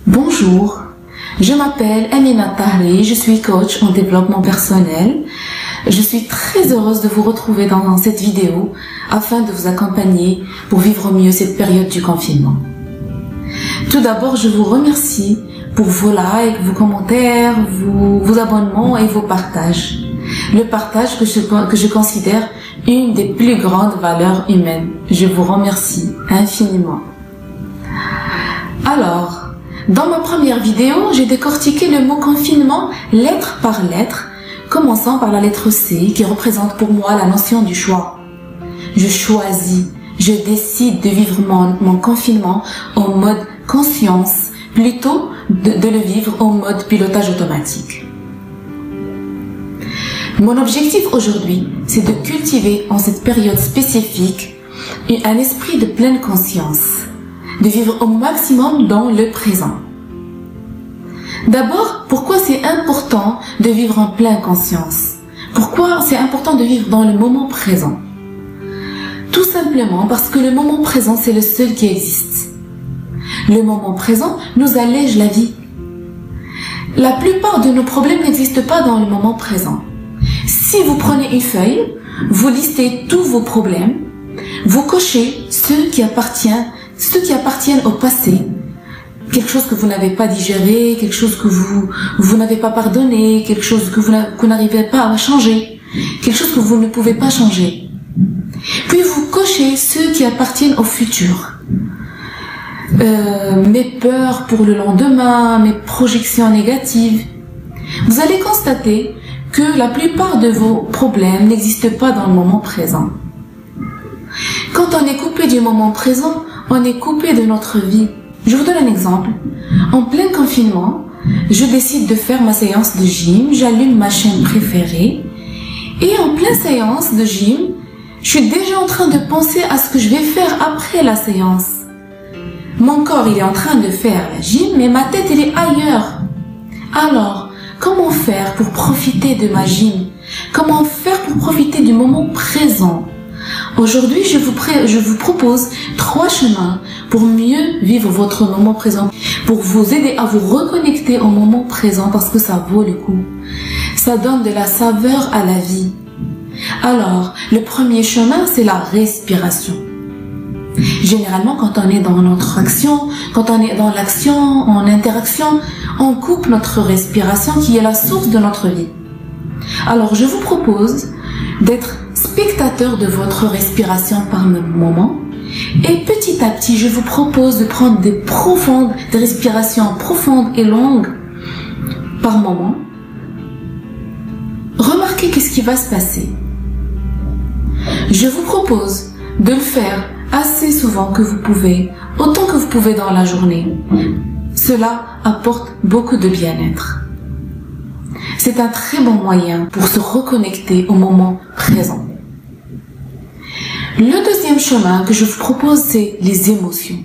Bonjour, je m'appelle Amina Tahri, je suis coach en développement personnel. Je suis très heureuse de vous retrouver dans cette vidéo afin de vous accompagner pour vivre mieux cette période du confinement. Tout d'abord, je vous remercie pour vos likes, vos commentaires, vos abonnements et vos partages. Le partage que je considère une des plus grandes valeurs humaines. Je vous remercie infiniment. Alors, dans ma première vidéo, j'ai décortiqué le mot confinement lettre par lettre, commençant par la lettre C qui représente pour moi la notion du choix. Je choisis, je décide de vivre mon confinement en mode conscience, plutôt de le vivre en mode pilotage automatique. Mon objectif aujourd'hui, c'est de cultiver en cette période spécifique un esprit de pleine conscience, de vivre au maximum dans le présent. D'abord, pourquoi c'est important de vivre en pleine conscience? Pourquoi c'est important de vivre dans le moment présent? Tout simplement parce que le moment présent, c'est le seul qui existe. Le moment présent nous allège la vie. La plupart de nos problèmes n'existent pas dans le moment présent. Si vous prenez une feuille, vous listez tous vos problèmes, vous cochez ceux qui appartiennent au passé, quelque chose que vous n'avez pas digéré, quelque chose que vous n'avez pas pardonné, quelque chose que vous n'arrivez pas à changer, quelque chose que vous ne pouvez pas changer. Puis vous cochez ceux qui appartiennent au futur. Mes peurs pour le lendemain, mes projections négatives. Vous allez constater que la plupart de vos problèmes n'existent pas dans le moment présent. Quand on est coupé du moment présent, on est coupé de notre vie. Je vous donne un exemple. En plein confinement, je décide de faire ma séance de gym, j'allume ma chaîne préférée et en pleine séance de gym, je suis déjà en train de penser à ce que je vais faire après la séance. Mon corps, il est en train de faire la gym, mais ma tête, elle est ailleurs. Alors, comment faire pour profiter de ma gym? Comment faire pour profiter du moment présent? Aujourd'hui, je vous propose 3 chemins pour mieux vivre votre moment présent, pour vous aider à vous reconnecter au moment présent parce que ça vaut le coup. Ça donne de la saveur à la vie. Alors, le premier chemin, c'est la respiration. Généralement, quand on est dans notre action, quand on est dans l'action, en interaction, on coupe notre respiration qui est la source de notre vie. Alors, je vous propose d'être spectateur de votre respiration par moment et petit à petit, je vous propose de prendre des respirations profondes et longues par moment. Remarquez qu'est-ce qui va se passer. Je vous propose de le faire assez souvent que vous pouvez, autant que vous pouvez dans la journée. Cela apporte beaucoup de bien-être. C'est un très bon moyen pour se reconnecter au moment présent. Le deuxième chemin que je vous propose, c'est les émotions.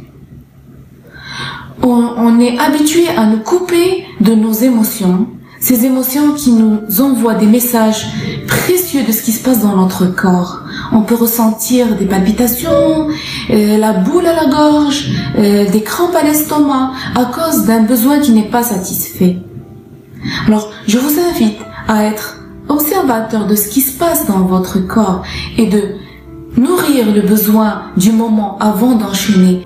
On est habitué à nous couper de nos émotions, ces émotions qui nous envoient des messages précieux de ce qui se passe dans notre corps. On peut ressentir des palpitations, la boule à la gorge, des crampes à l'estomac à cause d'un besoin qui n'est pas satisfait. Alors, je vous invite à être observateur de ce qui se passe dans votre corps et de nourrir le besoin du moment avant d'enchaîner.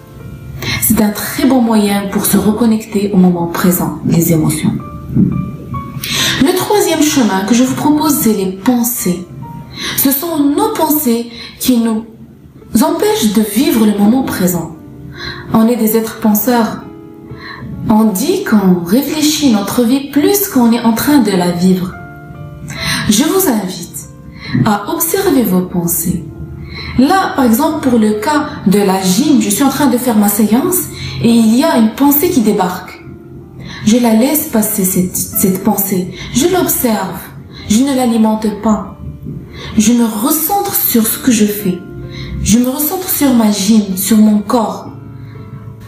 C'est un très bon moyen pour se reconnecter au moment présent, les émotions. Le troisième chemin que je vous propose, c'est les pensées. Ce sont nos pensées qui nous empêchent de vivre le moment présent. On est des êtres penseurs. On dit qu'on réfléchit notre vie plus qu'on est en train de la vivre. Je vous invite à observer vos pensées. Là, par exemple, pour le cas de la gym, je suis en train de faire ma séance et il y a une pensée qui débarque. Je la laisse passer cette pensée. Je l'observe. Je ne l'alimente pas. Je me recentre sur ce que je fais. Je me recentre sur ma gym, sur mon corps.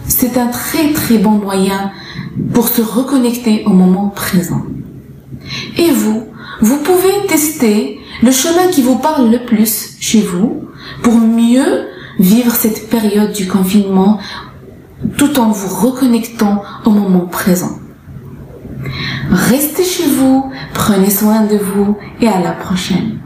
C'est un très très bon moyen pour se reconnecter au moment présent. Et vous pouvez tester le chemin qui vous parle le plus chez vous pour mieux vivre cette période du confinement tout en vous reconnectant au moment présent. Restez chez vous, prenez soin de vous et à la prochaine.